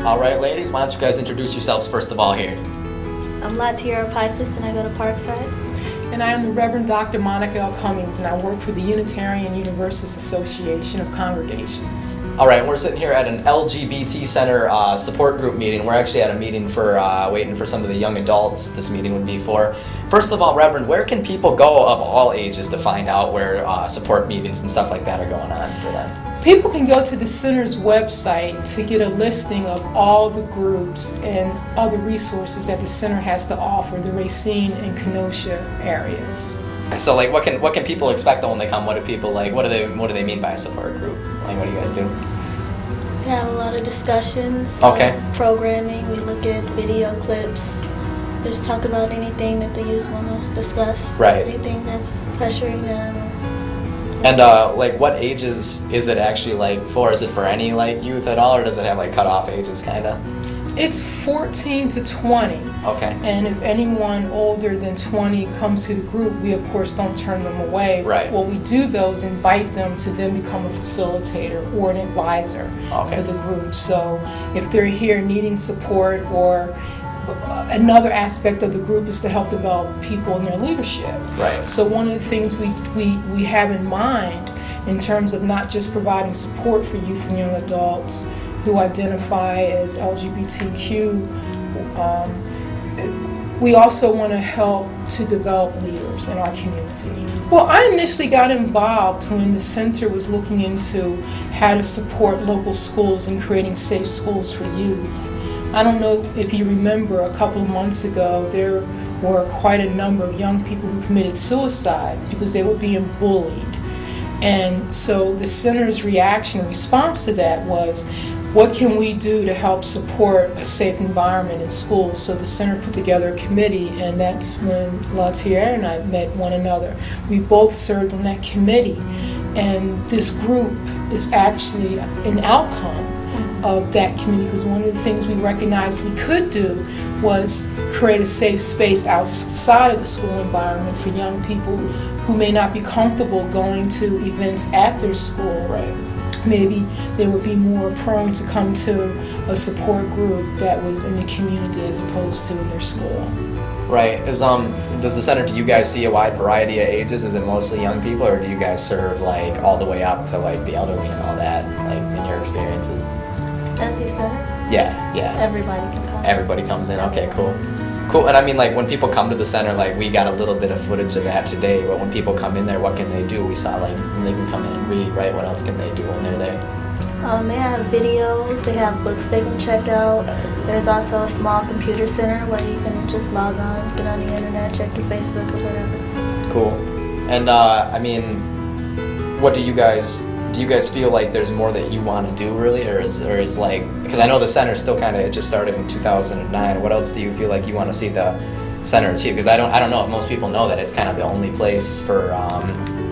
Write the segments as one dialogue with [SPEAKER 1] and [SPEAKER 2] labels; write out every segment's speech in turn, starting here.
[SPEAKER 1] All right, ladies, why don't you guys introduce yourselves first of all here?
[SPEAKER 2] I'm Latiera Pipus and I go to Parkside.
[SPEAKER 3] And I am the Reverend Dr. Monica L. Cummings, and I work for the Unitarian Universalist Association of Congregations.
[SPEAKER 1] All right, we're sitting here at an LGBT Center support group meeting. We're actually at a meeting for waiting for some of the young adults this meeting would be for. First of all, Reverend, where can people go of all ages to find out where support meetings and stuff like that are going on for them?
[SPEAKER 3] People can go to the Center's website to get a listing of all the groups and other resources that the Center has to offer the Racine and Kenosha areas.
[SPEAKER 1] So, like, what can people expect when they come? What do people like? What do they mean by a support group? Like, what do you guys do?
[SPEAKER 2] We have a lot of discussions.
[SPEAKER 1] Okay.
[SPEAKER 2] Programming. We look at video clips. Just talk about anything that the youth want to discuss.
[SPEAKER 1] Right.
[SPEAKER 2] Anything that's pressuring them.
[SPEAKER 1] And like, what ages is it actually like for? Is it for any like youth at all, or does it have like cutoff ages, kind of?
[SPEAKER 3] It's 14 to 20.
[SPEAKER 1] Okay.
[SPEAKER 3] And if anyone older than 20 comes to the group, we of course don't turn them away.
[SPEAKER 1] Right.
[SPEAKER 3] What we do though is invite them to then become a facilitator or an advisor for the group. So if they're here needing support, or another aspect of the group is to help develop people in their leadership.
[SPEAKER 1] Right.
[SPEAKER 3] So one of the things we have in mind in terms of not just providing support for youth and young adults who identify as LGBTQ, we also want to help to develop leaders in our community. Well, I initially got involved when the center was looking into how to support local schools and creating safe schools for youth. I don't know if you remember, a couple of months ago, there were quite a number of young people who committed suicide because they were being bullied. And so the center's response to that was, what can we do to help support a safe environment in schools? So the center put together a committee, and that's when Latiera and I met one another. We both served on that committee, and this group is actually an outcome of that committee, because one of the things we recognized we could do was create a safe space outside of the school environment for young people who may not be comfortable going to events at their school.
[SPEAKER 1] Right.
[SPEAKER 3] Maybe they would be more prone to come to a support group that was in the community as opposed to in their school.
[SPEAKER 1] Right. Does the center, do you guys see a wide variety of ages? Is it mostly young people, or do you guys serve like all the way up to like the elderly and all that, like in your experiences?
[SPEAKER 2] At the center?
[SPEAKER 1] Yeah.
[SPEAKER 2] Everybody can come.
[SPEAKER 1] Everybody comes in? Okay, cool. Cool. And I mean, like, when people come to the center, like, we got a little bit of footage of that today, but when people come in there, what can they do? We saw, like, they can come in and read, right? What else can they do when they're there?
[SPEAKER 2] They have videos, they have books they can check out. There's also a small computer center where you can just log on, get on the internet, check your Facebook or whatever.
[SPEAKER 1] Cool. And, I mean, what do you guys feel like there's more that you want to do, really, or is like, because I know the center still kind of just started in 2009. What else do you feel like you want to see the center achieve? Because I don't know if most people know that it's kind of the only place for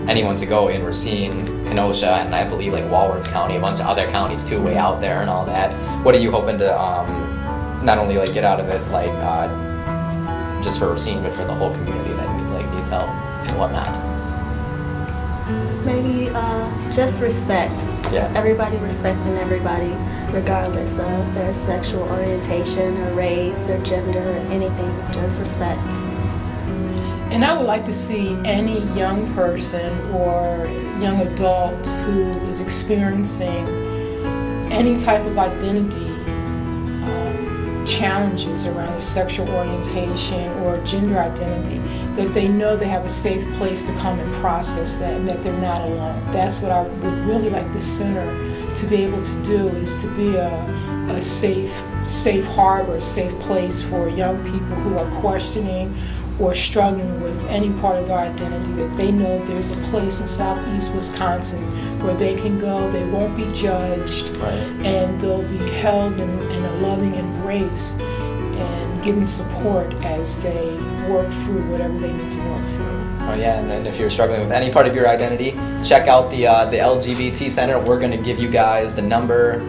[SPEAKER 1] anyone to go in Racine, Kenosha, and I believe like Walworth County, a bunch of other counties too, way out there and all that. What are you hoping to not only like get out of it, like just for Racine, but for the whole community that like needs help and whatnot?
[SPEAKER 2] Maybe just respect.
[SPEAKER 1] Yeah.
[SPEAKER 2] Everybody respecting everybody, regardless of their sexual orientation or race or gender or anything. Just respect.
[SPEAKER 3] And I would like to see any young person or young adult who is experiencing any type of identity challenges around their sexual orientation or gender identity, that they know they have a safe place to come and process that, and that they're not alone. That's what I would really like the center to be able to do, is to be a safe harbor, a safe place for young people who are questioning or struggling with any part of their identity, that they know there's a place in Southeast Wisconsin where they can go, they won't be judged,
[SPEAKER 1] Right.
[SPEAKER 3] and they'll be held in a loving embrace and given support as they work through whatever they need to work through.
[SPEAKER 1] Oh yeah, and then if you're struggling with any part of your identity, check out the LGBT Center. We're going to give you guys the number,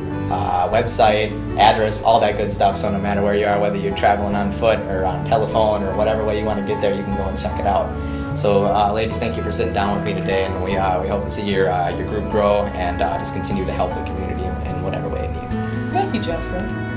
[SPEAKER 1] website, address, all that good stuff. So no matter where you are, whether you're traveling on foot or on telephone or whatever way you want to get there, you can go and check it out. So ladies, thank you for sitting down with me today, and we hope to see your group grow and just continue to help the community in whatever way it needs.
[SPEAKER 3] Thank you, Justin.